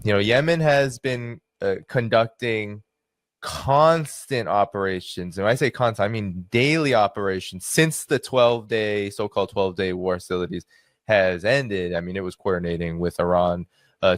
Yemen has been conducting constant operations. And when I say constant, I mean daily operations since the so-called 12-day war hostilities has ended. I mean, it was coordinating with Iran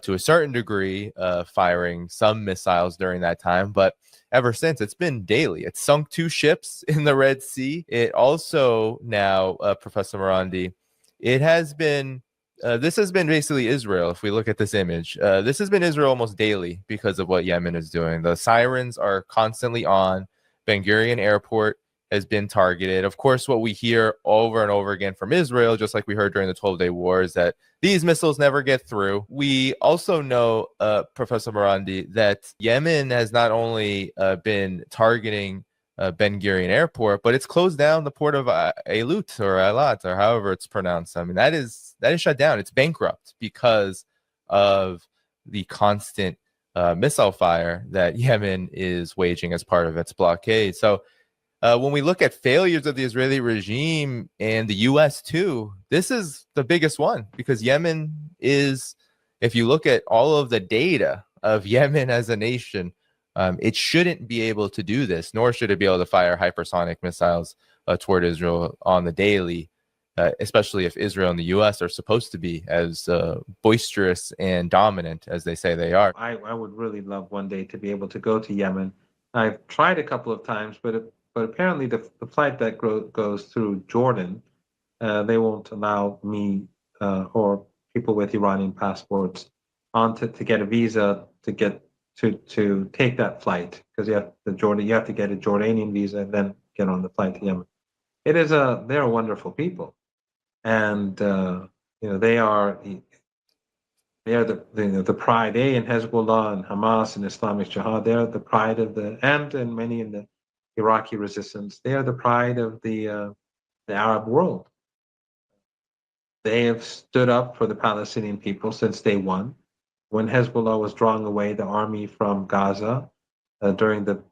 to a certain degree, firing some missiles during that time. But ever since, it's been daily. It sunk 2 ships in the Red Sea. It also now, Professor Marandi, it has been this has been basically Israel. If we look at this image, this has been Israel almost daily because of what Yemen is doing. The sirens are constantly on. Ben Gurion Airport has been targeted. Of course, what we hear over and over again from Israel, just like we heard during the 12-day war, is that these missiles never get through. We also know, Professor Marandi, that Yemen has not only been targeting Ben Gurion Airport, but it's closed down the port of Eilut or Eilat or however it's pronounced. I mean, that is shut down. It's bankrupt because of the constant missile fire that Yemen is waging as part of its blockade. So when we look at failures of the Israeli regime and the U.S. too, this is the biggest one because Yemen is, if you look at all of the data of Yemen as a nation, it shouldn't be able to do this, nor should it be able to fire hypersonic missiles toward Israel on the daily, especially if Israel and the U.S. are supposed to be as boisterous and dominant as they say they are. I would really love one day to be able to go to Yemen. I've tried a couple of times, but apparently the flight that goes through Jordan, they won't allow me or people with Iranian passports to get a visa to take that flight because you have to get a Jordanian visa and then get on the flight to Yemen. They're wonderful people, and they are the pride. They in Hezbollah and Hamas and Islamic Jihad, they're the pride of and many in the Iraqi resistance. They are the pride of the Arab world. They have stood up for the Palestinian people since day one. When Hezbollah was drawing away the army from Gaza during the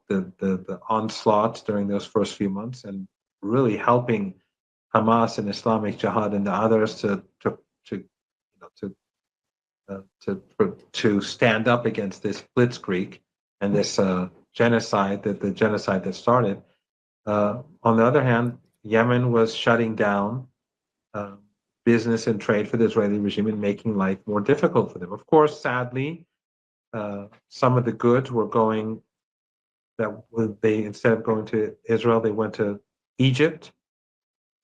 onslaught during those first few months, and really helping Hamas and Islamic Jihad and the others to stand up against this blitzkrieg and this genocide that started. On the other hand, Yemen was shutting down business and trade for the Israeli regime and making life more difficult for them. Of course, sadly, some of the goods were going instead of going to Israel, they went to Egypt,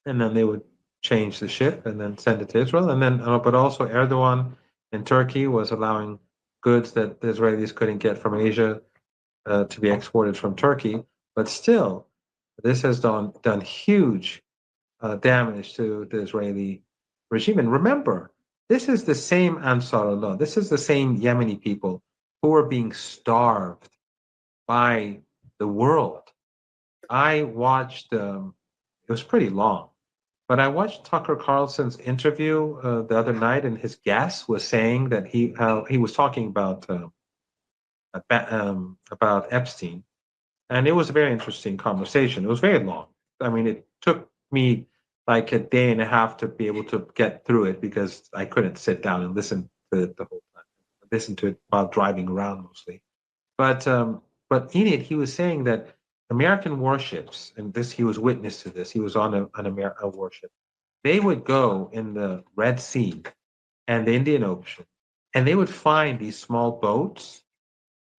and then they would change the ship and then send it to Israel. And then, but also Erdogan in Turkey was allowing goods that the Israelis couldn't get from Asia to be exported from Turkey. But still, this has done huge damage to the Israeli regime. And remember, this is the same Ansarullah, this is the same Yemeni people who are being starved by the world. I watched, it was pretty long, but I watched Tucker Carlson's interview the other night, and his guest was saying that he was talking about Epstein, and it was a very interesting conversation. It was very long. I mean, it took me like a day and a half to be able to get through it because I couldn't sit down and listen to it the whole time. I listened to it while driving around mostly. But in it, he was saying that American warships, and he was witness to this. He was on a warship. They would go in the Red Sea and the Indian Ocean, and they would find these small boats,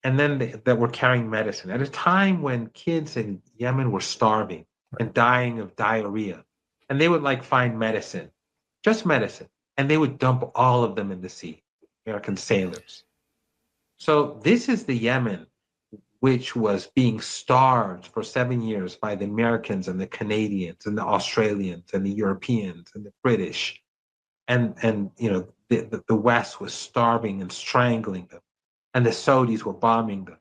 and then that were carrying medicine at a time when kids in Yemen were starving and dying of diarrhea. And they would find medicine, just medicine, and they would dump all of them in the sea, American sailors. So this is the Yemen which was being starved for 7 years by the Americans and the Canadians and the Australians and the Europeans and the British. And the West was starving and strangling them. And the Saudis were bombing them.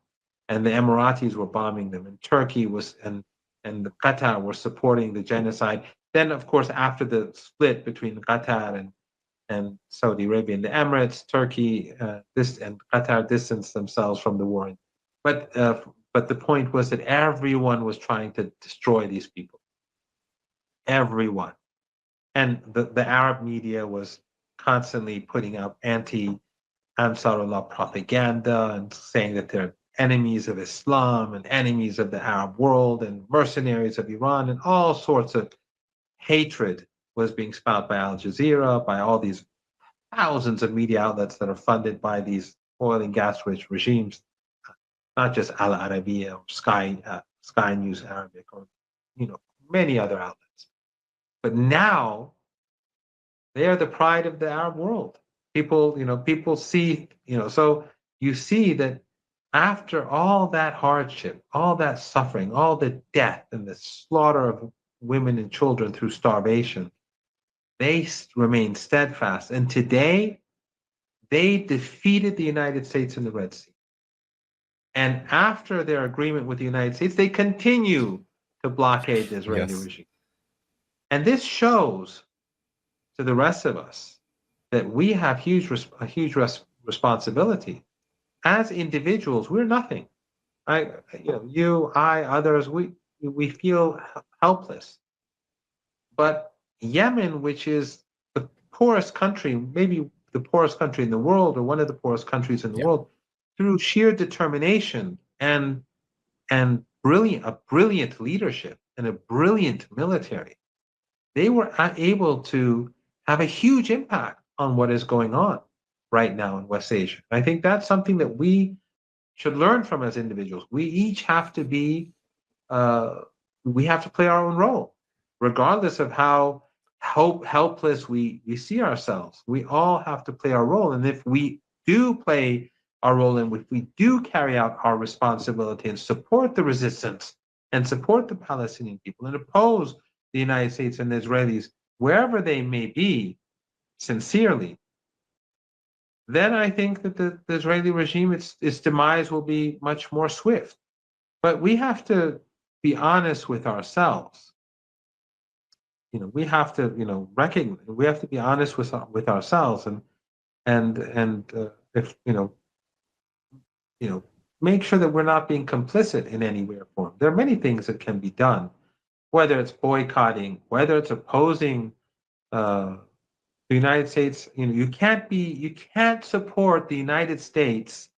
And the Emiratis were bombing them. And Turkey and the Qatar were supporting the genocide. Then, of course, after the split between Qatar and Saudi Arabia and the Emirates, Turkey and Qatar distanced themselves from the war. But the point was that everyone was trying to destroy these people. Everyone. And the Arab media was constantly putting out Ansarullah propaganda and saying that they're enemies of Islam and enemies of the Arab world and mercenaries of Iran, and all sorts of hatred was being spout by Al Jazeera, by all these thousands of media outlets that are funded by these oil and gas rich regimes, not just Al Arabiya or Sky News Arabic, or many other outlets. But now they are the pride of the Arab world. People see, so you see that after all that hardship, all that suffering, all the death and the slaughter of women and children through starvation, they remain steadfast. And today, they defeated the United States in the Red Sea. And after their agreement with the United States, they continue to blockade the Israeli regime. And this shows to the rest of us that we have a huge responsibility. As individuals, we're nothing. You, I, others, we feel helpless. But Yemen, which is the poorest country, maybe the poorest country in the world, or one of the poorest countries in the world, through sheer determination and brilliant leadership and a brilliant military, they were able to have a huge impact on what is going on right now in West Asia. I think that's something that we should learn from as individuals. We each have to be, we have to play our own role, regardless of how helpless we see ourselves. We all have to play our role. And if we do play our role, and if we do carry out our responsibility and support the resistance and support the Palestinian people and oppose the United States and the Israelis, wherever they may be, sincerely, then I think that the Israeli regime, its demise will be much more swift. But we have to be honest with ourselves. We have to, recognize. We have to be honest with ourselves, and if make sure that we're not being complicit in any way or form. There are many things that can be done, whether it's boycotting, whether it's opposing the United States. You can't support the United States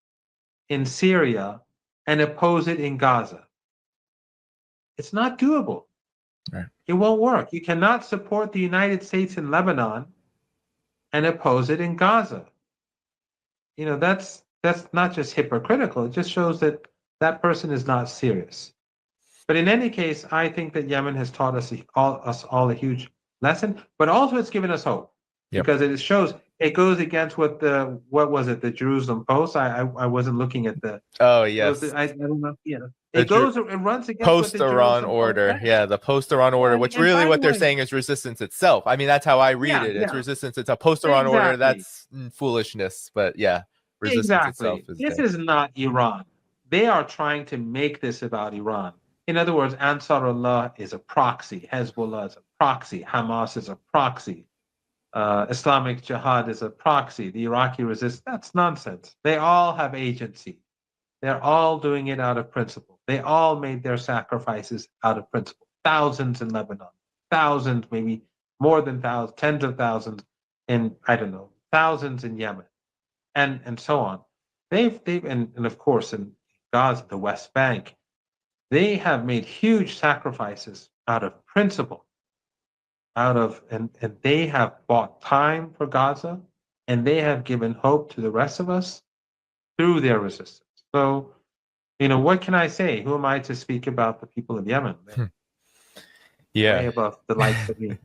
in Syria and oppose it in Gaza. It's not doable. Right. It won't work. You cannot support the United States in Lebanon and oppose it in Gaza. That's not just hypocritical. It just shows that that person is not serious. But in any case, I think that Yemen has taught us all a huge lesson, but also it's given us hope. Yep. Because it shows, it goes against what was it, the Jerusalem Post? I wasn't looking at the. Oh yes. I don't know. It runs against post-Iran order. Yeah, the post-Iran order, which really what they're saying is resistance itself. I mean, that's how I read it. It's resistance. It's a post-Iran order. That's foolishness. But yeah, resistance itself is This is not Iran. They are trying to make this about Iran. In other words, Ansarullah is a proxy. Hezbollah is a proxy. Hamas is a proxy. Islamic Jihad is a proxy. The Iraqi resistance, that's nonsense. They all have agency. They're all doing it out of principle. They all made their sacrifices out of principle. Thousands in Lebanon, thousands, maybe more than thousands, tens of thousands in, I don't know, thousands in Yemen, and so on. They've and of course in Gaza, the West Bank, they have made huge sacrifices out of principle, and they have bought time for Gaza, and they have given hope to the rest of us through their resistance. So, what can I say? Who am I to speak about the people of Yemen? Yeah, way above the likes of me.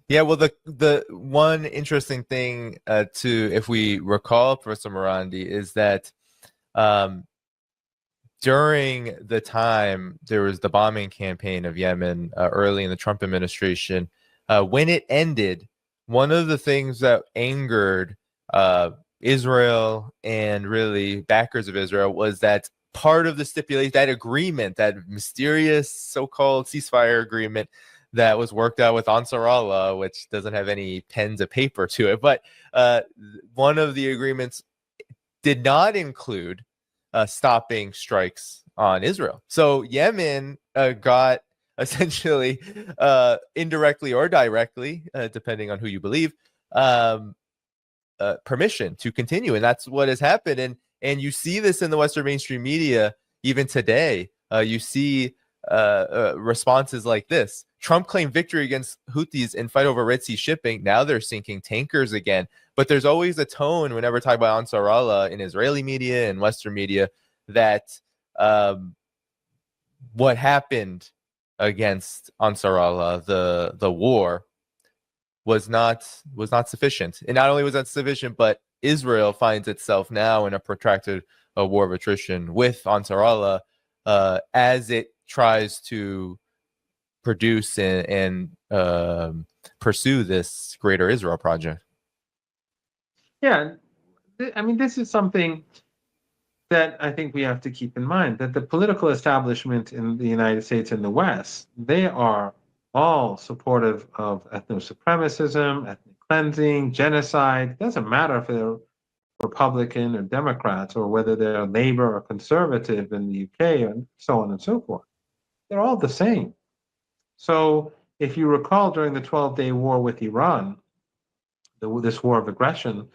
Yeah, well, the one interesting thing if we recall, Professor Marandi, is that during the time there was the bombing campaign of Yemen early in the Trump administration, when it ended, one of the things that angered Israel and really backers of Israel was that part of the stipulation, that agreement, that mysterious so-called ceasefire agreement that was worked out with Ansarullah, which doesn't have any pens of paper to it, but one of the agreements did not include stopping strikes on Israel. So Yemen got essentially indirectly or directly, depending on who you believe, permission to continue, and that's what has happened. And you see this in the Western mainstream media even today. You see responses like this: Trump claimed victory against Houthis in fight over Red Sea shipping. Now they're sinking tankers again. But there's always a tone whenever talking about Ansar Allah in Israeli media and Western media that what happened against Ansar Allah, the war, was not sufficient. And not only was that sufficient, but Israel finds itself now in a protracted war of attrition with Ansar Allah as it tries to produce and pursue this Greater Israel project. Yeah, I mean, this is something that I think we have to keep in mind, that the political establishment in the United States and the West, they are all supportive of ethno-supremacism, ethnic cleansing, genocide. It doesn't matter if they're Republican or Democrats, or whether they're Labour or Conservative in the UK, and so on and so forth. They're all the same. So if you recall, during the 12-day war with Iran, this war of aggression,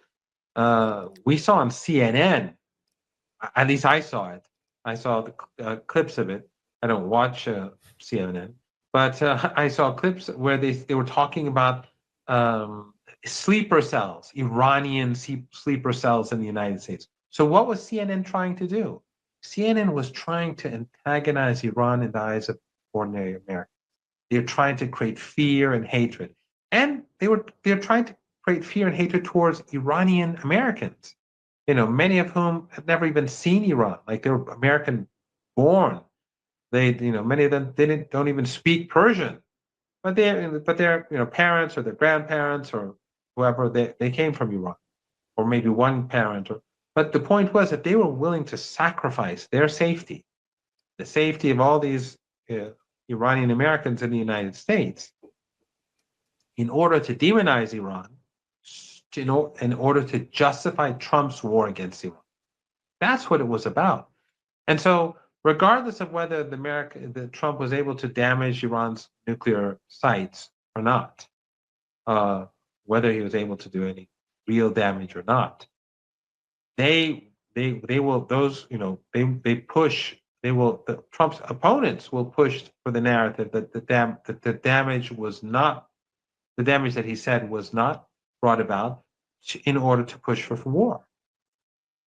we saw on CNN, at least I saw it. I saw the clips of it. I don't watch CNN, but I saw clips where they were talking about sleeper cells, Iranian sleeper cells in the United States. So what was CNN trying to do? CNN was trying to antagonize Iran in the eyes of ordinary Americans. They're trying to create fear and hatred. And they're trying to create fear and hatred towards Iranian Americans, many of whom have never even seen Iran, like they're American born. Many of them don't even speak Persian, but their parents or their grandparents or whoever, they came from Iran, or maybe one parent. But the point was that they were willing to sacrifice their safety, the safety of all these Iranian Americans in the United States, in order to demonize Iran, in order to justify Trump's war against Iran. That's what it was about. And so, regardless of whether Trump was able to damage Iran's nuclear sites or not, whether he was able to do any real damage or not, Trump's opponents will push for the narrative that the damage was not, the damage that he said was not brought about in order to push for war.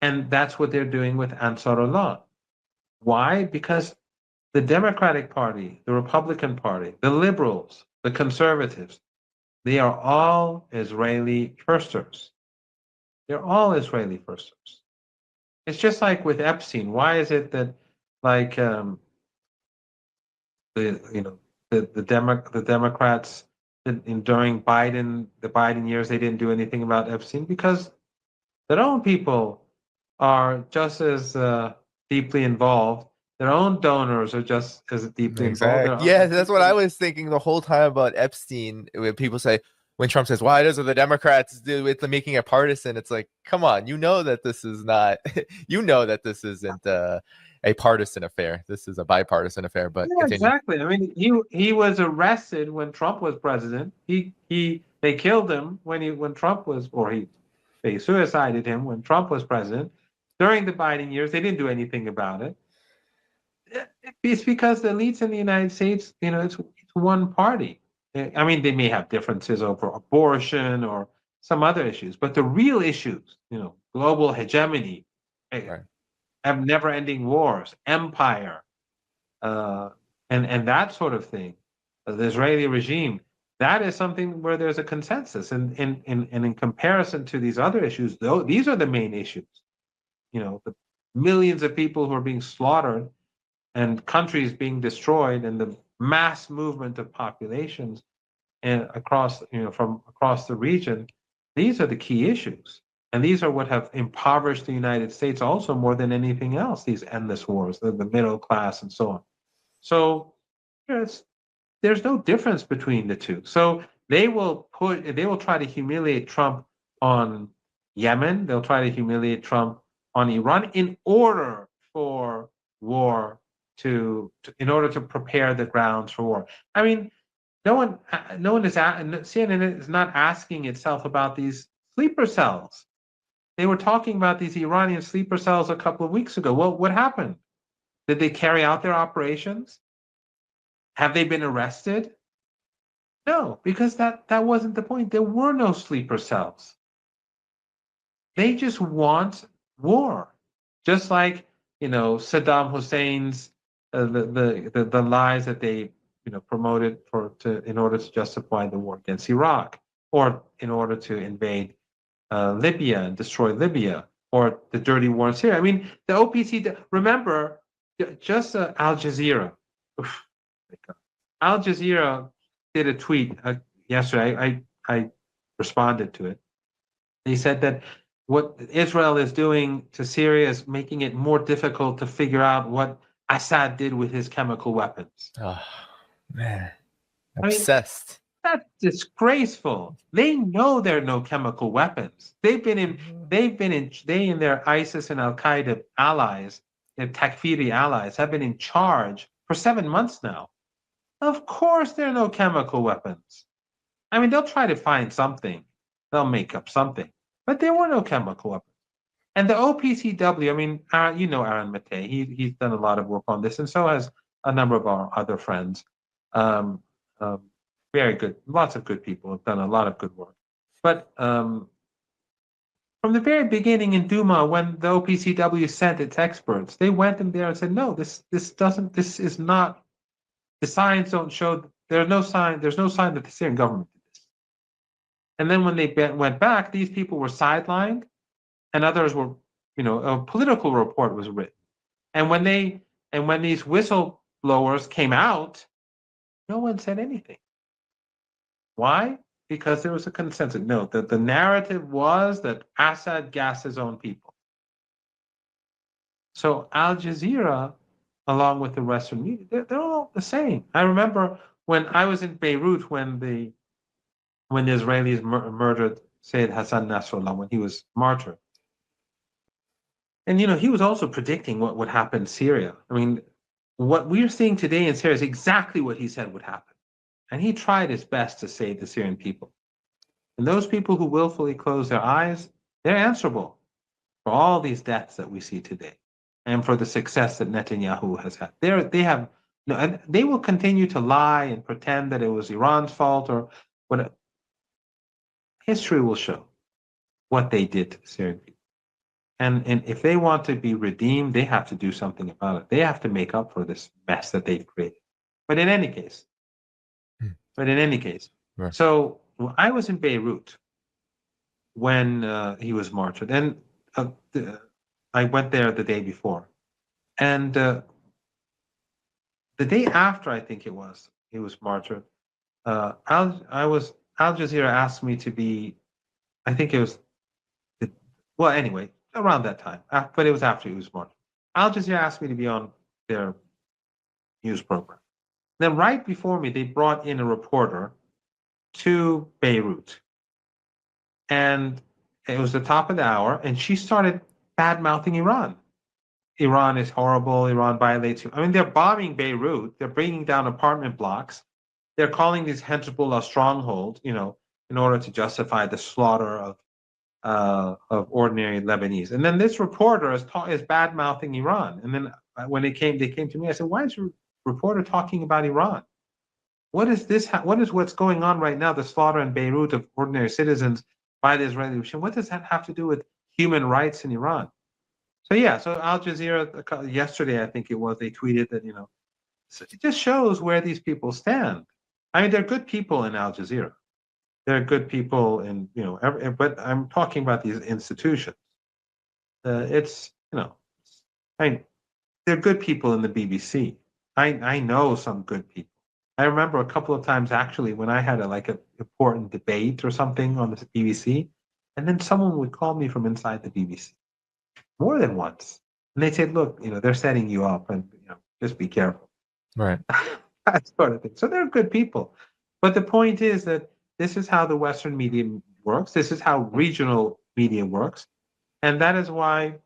And that's what they're doing with Ansar Allah. Why? Because the Democratic Party, the Republican Party, the liberals, the conservatives, they are all Israeli firsters. They're all Israeli firsters. It's just like with Epstein. Why is it that, like, the Democrats during the Biden years, they didn't do anything about Epstein? Because their own people are just as deeply involved. Their own donors are just as deeply involved. Yeah, that's what I was thinking the whole time about Epstein. When people say, when Trump says, "Why does the Democrats do it, making it partisan?" It's like, come on, you know that this is not, this isn't a partisan affair. This is a bipartisan affair. But yeah, exactly. I mean, he was arrested when Trump was president. They killed him when Trump was, they suicided him when Trump was president. During the Biden years, they didn't do anything about it. It's because the elites in the United States, it's one party. I mean, they may have differences over abortion or some other issues, but the real issues, global hegemony, right, have never-ending wars, empire, and that sort of thing, the Israeli regime, that is something where there's a consensus. And in comparison to these other issues, though, these are the main issues. The millions of people who are being slaughtered and countries being destroyed, and the mass movement of populations and from across the region, these are the key issues. And these are what have impoverished the United States also more than anything else, these endless wars, the middle class and so on. So there's no difference between the two. So they will try to humiliate Trump on Yemen. They'll try to humiliate Trump on Iran in order for war in order to prepare the grounds for war. I mean, CNN is not asking itself about these Sleeper cells. They were talking about these Iranian sleeper cells a couple of weeks ago. Well, what happened? Did they carry out their operations? Have they been arrested? No, because that wasn't the point. There were no sleeper cells. They just want war, just like Saddam Hussein's the lies that they promoted in order to justify the war against Iraq, or in order to invade Libya and destroy Libya, or the dirty war in Syria. I mean, the OPC. Remember, just Al Jazeera. Oof, Al Jazeera did a tweet yesterday. I responded to it. He said that what Israel is doing to Syria is making it more difficult to figure out what Assad did with his chemical weapons. Oh, man. I mean, Obsessed. that's disgraceful. They know there are no chemical weapons. They and their ISIS and Al Qaeda allies, their Takfiri allies, have been in charge for 7 months now. Of course, there are no chemical weapons. I mean, they'll try to find something. They'll make up something. But there were no chemical weapons. And the OPCW, I mean, Aaron Matei, he's done a lot of work on this, and so has a number of our other friends. Very good. Lots of good people have done a lot of good work. But from the very beginning in Duma, when the OPCW sent its experts, they went in there and said, no, this is not, the signs don't show, there's no sign that the Syrian government did this. And then when they went back, these people were sidelined, and others were, a political report was written. And when these whistleblowers came out, no one said anything. Why? Because there was a consensus. No, that the narrative was that Assad gassed his own people. So Al Jazeera, along with the Western media, they're all the same. I remember when I was in Beirut when the Israelis murdered Sayyid Hassan Nasrallah, when he was martyred. And he was also predicting what would happen in Syria. I mean, what we're seeing today in Syria is exactly what he said would happen. And he tried his best to save the Syrian people. And those people who willfully close their eyes, they're answerable for all these deaths that we see today, and for the success that Netanyahu has had. And they will continue to lie and pretend that it was Iran's fault or what. History will show what they did to the Syrian people. And if they want to be redeemed, they have to do something about it. They have to make up for this mess that they've created. But in any case, Right. So I was in Beirut when he was martyred, and I went there the day before, and the day after, I think he was martyred. Al Jazeera asked me to be, I think it was, anyway, around that time, but it was after he was martyred. Al Jazeera asked me to be on their news program. Then right before me, they brought in a reporter to Beirut. And it was the top of the hour, and she started bad-mouthing Iran. Iran is horrible. Iran violates. I mean, they're bombing Beirut. They're bringing down apartment blocks. They're calling these Hezbollah strongholds, in order to justify the slaughter of ordinary Lebanese. And then this reporter is bad-mouthing Iran. And then when they came to me. I said, "Why is your reporter talking about Iran? What is this? What is what's going on right now? The slaughter in Beirut of ordinary citizens by the Israeli regime. What does that have to do with human rights in Iran?" So Al Jazeera yesterday, I think it was, they tweeted that so it just shows where these people stand. I mean, they're good people in Al Jazeera. They're good people in but I'm talking about these institutions. I mean, they're good people in the BBC. I know some good people. I remember a couple of times actually when I had an important debate or something on the BBC, and then someone would call me from inside the BBC more than once, and they said, "Look, they're setting you up, and just be careful." Right. That sort of thing. So they're good people, but the point is that this is how the Western media works. This is how regional media works, and that is why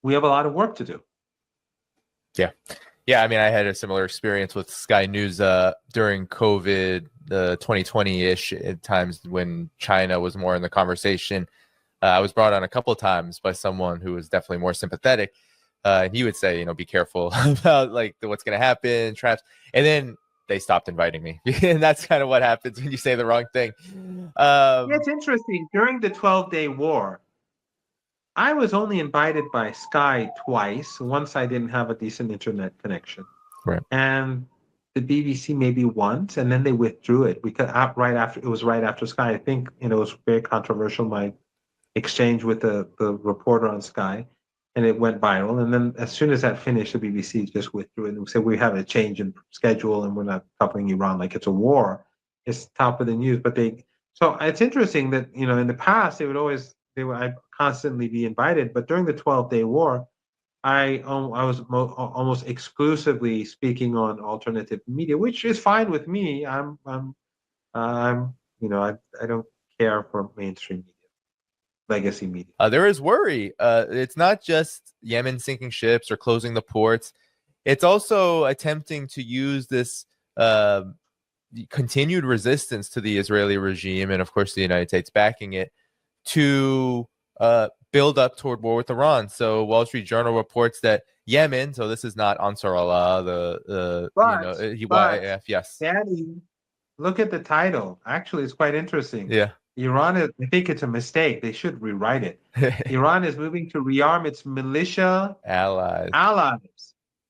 we have a lot of work to do. Yeah. Yeah, I mean, I had a similar experience with Sky News during COVID, the 2020-ish at times when China was more in the conversation. I was brought on a couple of times by someone who was definitely more sympathetic. And he would say, be careful about like what's going to happen, traps. And then they stopped inviting me. And that's kind of what happens when you say the wrong thing. Yeah, it's interesting. During the 12-day war, I was only invited by Sky twice. Once I didn't have a decent internet connection. Right. And the BBC maybe once, and then they withdrew it because right after Sky. I think it was very controversial, my exchange with the reporter on Sky, and it went viral. And then as soon as that finished, the BBC just withdrew it and said we have a change in schedule and we're not covering Iran like it's a war. It's top of the news. But so it's interesting that in the past I'd constantly be invited, but during the 12-day war, I was almost exclusively speaking on alternative media, which is fine with me. I don't care for mainstream media, legacy media. There is worry. It's not just Yemen sinking ships or closing the ports. It's also attempting to use this continued resistance to the Israeli regime, and of course the United States backing it, to build up toward war with Iran. So Wall Street Journal reports that Yemen, so this is not Ansar Allah, YF, yes. Daddy, look at the title. Actually, it's quite interesting. Yeah. I think it's a mistake. They should rewrite it. Iran is moving to rearm its militia allies.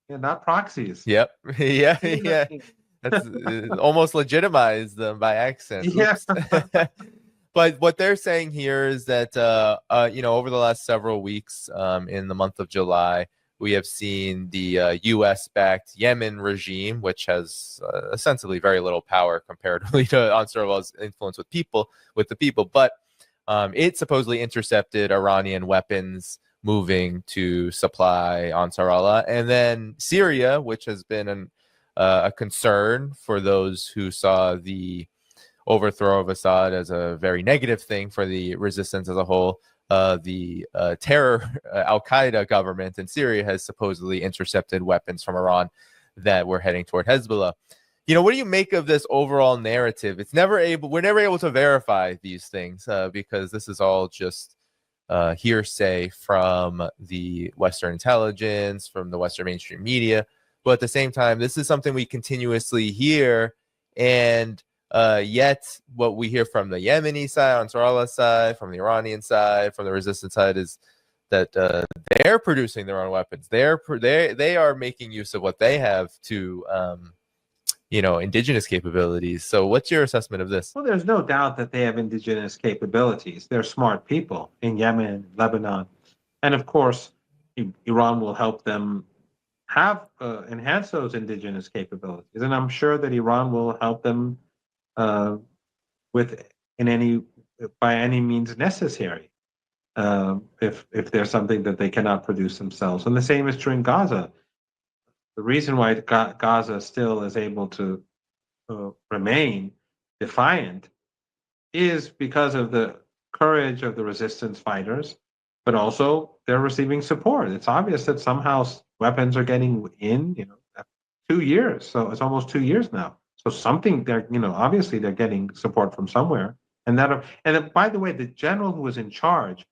Yeah, not proxies. Yep. Yeah. That's almost legitimized them by accent. Yeah. But what they're saying here is that, over the last several weeks, in the month of July, we have seen the U.S.-backed Yemen regime, which has ostensibly very little power comparatively to Ansar Allah's influence with the people. But it supposedly intercepted Iranian weapons moving to supply Ansar Allah. And then Syria, which has been a concern for those who saw the overthrow of Assad as a very negative thing for the resistance as a whole. The terror Al-Qaeda government in Syria has supposedly intercepted weapons from Iran that were heading toward Hezbollah. What do you make of this overall narrative? We're never able to verify these things because this is all just hearsay from the Western intelligence, from the Western mainstream media. But at the same time, this is something we continuously hear, and yet what we hear from the Yemeni side, Ansar Allah side, from the Iranian side, from the resistance side is that they're producing their own weapons. They are making use of what they have to, indigenous capabilities. So what's your assessment of this? Well, there's no doubt that they have indigenous capabilities. They're smart people in Yemen, Lebanon. And of course, Iran will help them enhance those indigenous capabilities. And I'm sure that Iran will help them by any means necessary, if there's something that they cannot produce themselves. And the same is true in Gaza. The reason why Gaza still is able to remain defiant is because of the courage of the resistance fighters, but also they're receiving support. It's obvious that somehow weapons are getting in, 2 years. So it's almost 2 years now. So something obviously they're getting support from somewhere. And by the way, the general who was in charge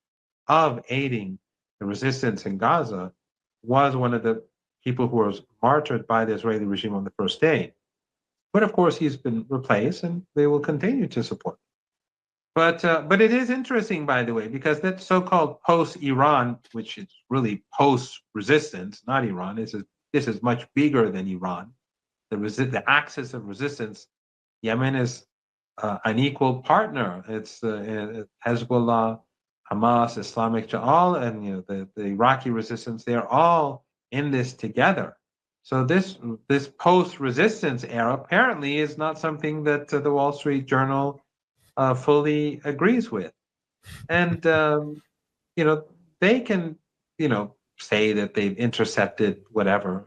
of aiding the resistance in Gaza was one of the people who was martyred by the Israeli regime on the first day. But of course, he's been replaced, and they will continue to support. But it is interesting, by the way, because that so-called post-Iran, which is really post-resistance, not Iran, this is much bigger than Iran. The axis of resistance, Yemen is an equal partner. It's Hezbollah, Hamas, Islamic Jihad, and the Iraqi resistance. They are all in this together. So this post-resistance era apparently is not something that the Wall Street Journal fully agrees with. And they can say that they've intercepted whatever.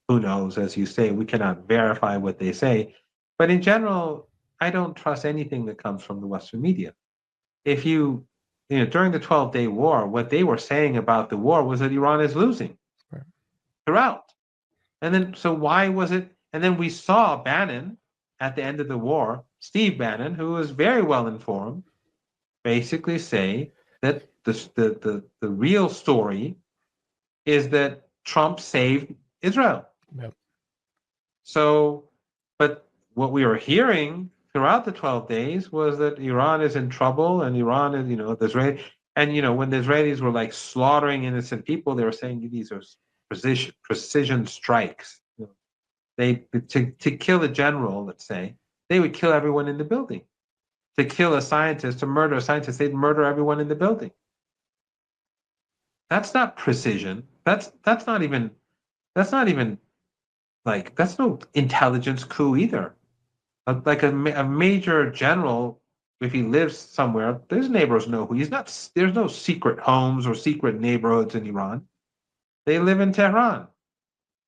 Who knows? As you say, we cannot verify what they say. But in general, I don't trust anything that comes from the Western media. If during the 12-day war, what they were saying about the war was that Iran is losing throughout. And then, so why was it? And then we saw Bannon at the end of the war, Steve Bannon, who was very well informed, basically say that the real story is that Trump saved Israel. Yep. So, but what we were hearing throughout the 12 days was that Iran is in trouble, and Iran is, the Israeli, and when the Israelis were like slaughtering innocent people, they were saying these are precision strikes. They to kill a general, let's say, they would kill everyone in the building. To kill a scientist, to murder a scientist, they'd murder everyone in the building. That's not precision. That's not even like, that's no intelligence coup either. Like a major general, if he lives somewhere, his neighbors know who he's not. There's no secret homes or secret neighborhoods in Iran. They live in Tehran.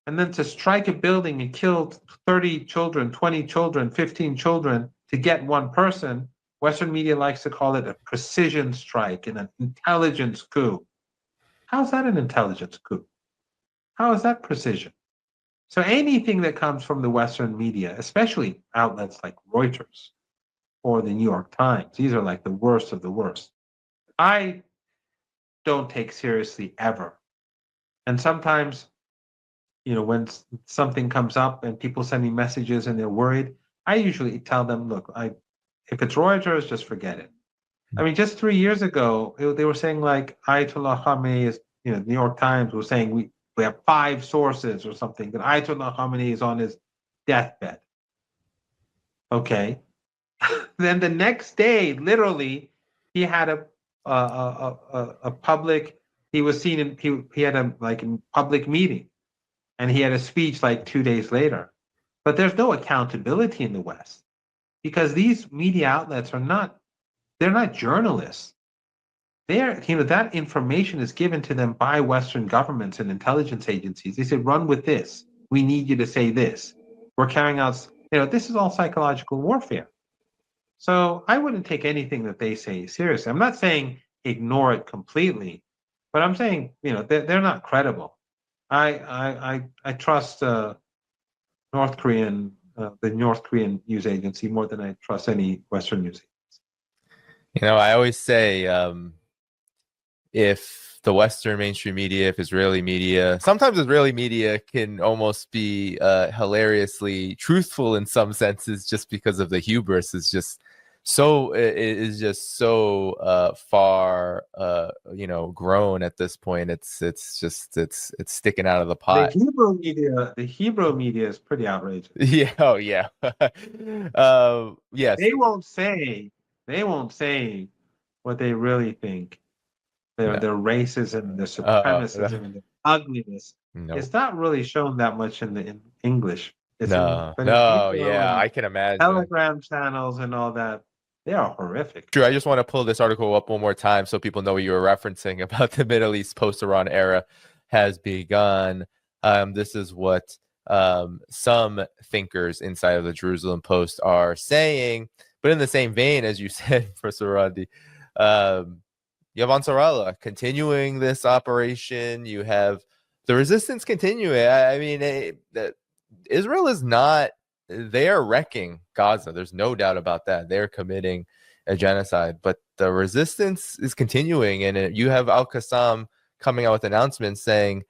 And then to strike a building and kill 30 children, 20 children, 15 children to get one person, Western media likes to call it a precision strike and an intelligence coup. How's that an intelligence coup? How is that precision? So anything that comes from the Western media, especially outlets like Reuters or the New York Times, these are like the worst of the worst. I don't take seriously ever. And sometimes, when something comes up and people send me messages and they're worried, I usually tell them, look, if it's Reuters, just forget it. I mean, just 3 years ago, they were saying like Ayatollah Khamenei is, the New York Times was saying we have 5 sources or something that Ayatollah Khamenei is on his deathbed. Okay. Then the next day, literally, he had a public. He was seen in he had a public meeting, and he had a speech like 2 days later. But there's no accountability in the West because these media outlets they're not journalists. That information is given to them by Western governments and intelligence agencies. They say, run with this. We need you to say this. We're carrying out, this is all psychological warfare. So I wouldn't take anything that they say seriously. I'm not saying ignore it completely, but I'm saying, they're not credible. I trust North Korean, the North Korean news agency more than I trust any Western news agency. I always say, if the Western mainstream media, if Israeli media, sometimes Israeli media can almost be hilariously truthful in some senses, just because of the hubris is just so far grown at this point. It's sticking out of the pot. The Hebrew media is pretty outrageous. Yeah. Oh yeah. Yes. They won't say what they really think. Their racism, their supremacism, and their ugliness. Nope. It's not really shown that much in English. Yeah, I can imagine. Telegram channels and all that, they are horrific. True. I just want to pull this article up one more time so people know what you were referencing about the Middle East post-Iran era has begun. This is what some thinkers inside of the Jerusalem Post are saying. But in the same vein, as you said, Professor Marandi, you have Ansarallah continuing this operation. You have the resistance continuing. I mean, Israel is not, they are wrecking Gaza. There's no doubt about that. They're committing a genocide, but the resistance is continuing. And you have Al-Qassam coming out with announcements saying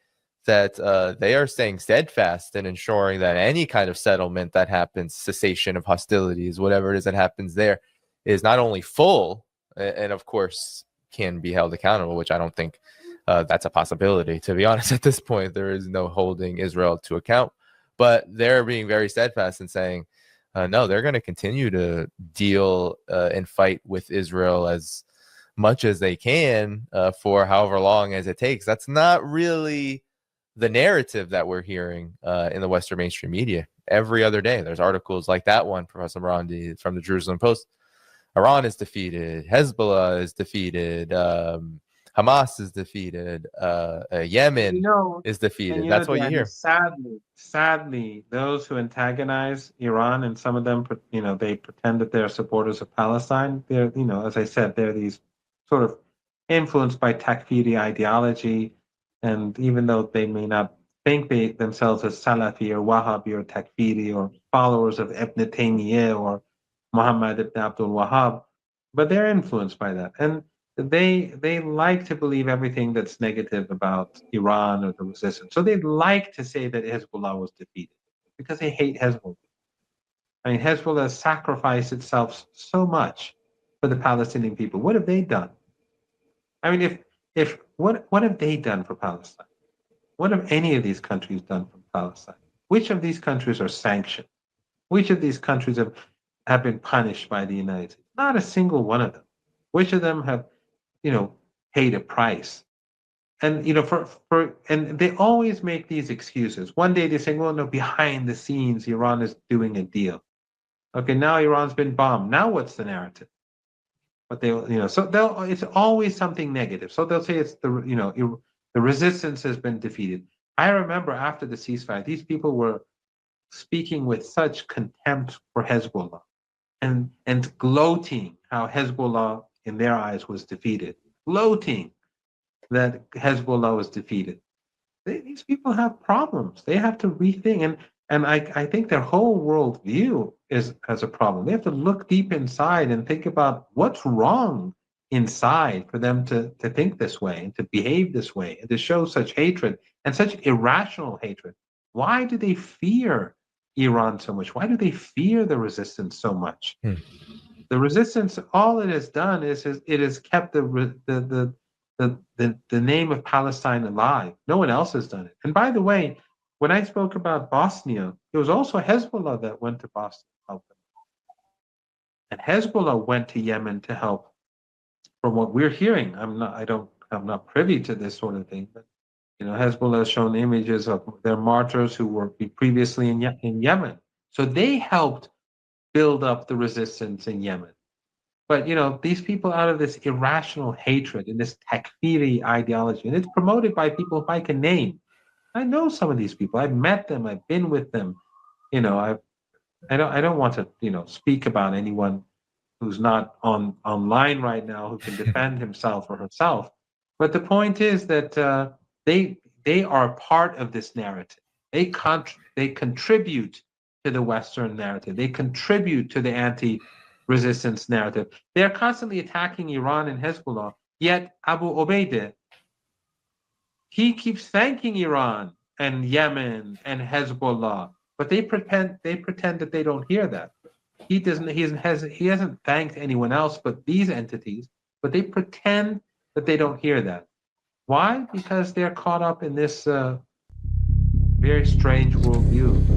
that they are staying steadfast in ensuring that any kind of settlement that happens, cessation of hostilities, whatever it is that happens there, is not only full and of course can be held accountable, which I don't think that's a possibility, to be honest. At this point, there is no holding Israel to account, but they're being very steadfast in saying, no, they're going to continue to deal and fight with Israel as much as they can for however long as it takes. That's not really the narrative that we're hearing in the Western mainstream media. Every other day, there's articles like that one, Professor Marandi, from the Jerusalem Post. Iran is defeated. Hezbollah is defeated. Hamas is defeated. Yemen is defeated. That's what you hear. Sadly, those who antagonize Iran, and some of them, they pretend that they're supporters of Palestine. They're, as I said, they're these sort of influenced by Takfiri ideology. And even though they may not think themselves as Salafi or Wahhabi or Takfiri or followers of Ibn Taymiyyah or Muhammad ibn Abdul Wahhab, but they're influenced by that. And they like to believe everything that's negative about Iran or the resistance. So they'd like to say that Hezbollah was defeated because they hate Hezbollah. I mean, Hezbollah sacrificed itself so much for the Palestinian people. What have they done? I mean, if what have they done for Palestine? What have any of these countries done for Palestine? Which of these countries are sanctioned? Which of these countries have been punished by the United States? Not a single one of them. Which of them have, paid a price? And and they always make these excuses. One day they say, well, no, behind the scenes, Iran is doing a deal. Okay, now Iran's been bombed. Now what's the narrative? But it's always something negative. So they'll say it's the resistance has been defeated. I remember after the ceasefire, these people were speaking with such contempt for Hezbollah and gloating how Hezbollah in their eyes was defeated, gloating that Hezbollah was defeated. These people have problems. They have to rethink, and I think their whole worldview has a problem. They have to look deep inside and think about what's wrong inside for them to think this way and to behave this way and to show such hatred and such irrational hatred. Why do they fear Iran so much? Why do they fear the resistance so much? The resistance, all it has done is it has kept the name of Palestine alive. No one else has done it. And by the way, when I spoke about Bosnia, it was also Hezbollah that went to Bosnia to help them. And Hezbollah went to Yemen to help. From what we're hearing, I'm not privy to this sort of thing, but Hezbollah has shown images of their martyrs who were previously in Yemen. So they helped build up the resistance in Yemen. But these people, out of this irrational hatred and this takfiri ideology, and it's promoted by people I can name. I know some of these people. I've met them. I've been with them. I don't want to speak about anyone who's not online right now who can defend himself or herself. But the point is that they are part of this narrative. They contribute to the Western narrative. They contribute to the anti-resistance narrative. They're constantly attacking Iran and Hezbollah. Yet Abu Ubaidah, he keeps thanking Iran and Yemen and Hezbollah, but they pretend that they don't hear that. He hasn't thanked anyone else but these entities, but they pretend that they don't hear that. Why? Because they're caught up in this very strange worldview.